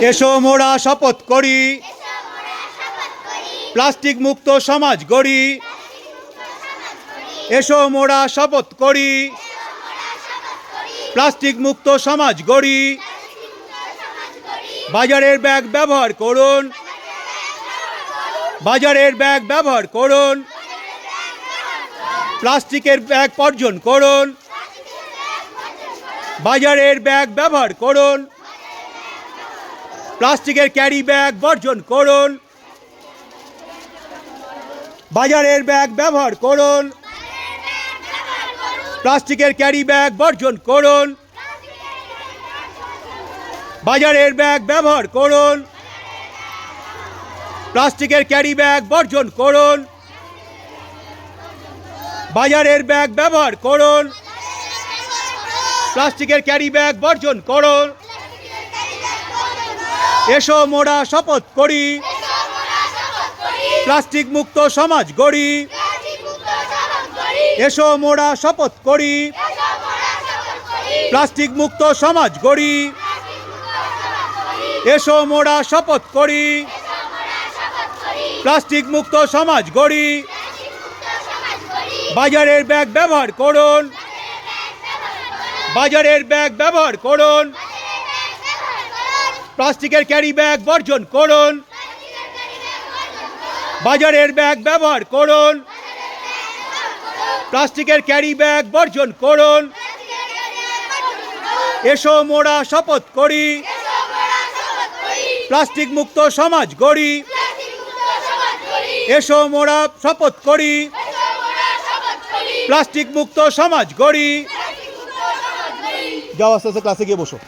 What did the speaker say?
এসো মোরা শপথ করি প্লাস্টিক মুক্ত সমাজ গড়ি। এসো মোরা শপথ করি প্লাস্টিক মুক্ত সমাজ গড়ি। বাজারের ব্যাগ ব্যবহার করুন, বাজারের ব্যাগ ব্যবহার করুন, প্লাস্টিকের ব্যাগ বর্জন করুন। বাজারের ব্যাগ ব্যবহার করুন, প্লাস্টিকের ক্যারি ব্যাগ বর্জন করুন। বাজারের ব্যাগ ব্যবহার করুন, প্লাস্টিকের ক্যারি ব্যাগ বর্জন করুন। বাজারের ব্যাগ ব্যবহার করুন, প্লাস্টিকের ক্যারি ব্যাগ বর্জন করুন। বাজারের ব্যাগ ব্যবহার করুন, প্লাস্টিকের ক্যারি ব্যাগ বর্জন করুন। এসো মোরা শপথ করি প্লাস্টিক মুক্ত সমাজ গড়ি। এসো মোরা শপথ করি প্লাস্টিক মুক্ত সমাজ গড়ি। এসো মোরা শপথ করি প্লাস্টিক মুক্ত সমাজ গড়ি। বাজারের ব্যাগ ব্যবহার করুন, বাজারের ব্যাগ ব্যবহার করুন, প্লাস্টিকের ক্যারি ব্যাগ বর্জন করুন। বাজারের ব্যাগ ব্যবহার করুন, প্লাস্টিকের ক্যারি ব্যাগ বর্জন করুন। এসো মোরা শপথ করি প্লাস্টিক মুক্ত সমাজ গড়ি। এসো মোরা শপথ করি প্লাস্টিক মুক্ত সমাজ গড়ি। যাও আস্তে আস্তে ক্লাসে গিয়ে বসো।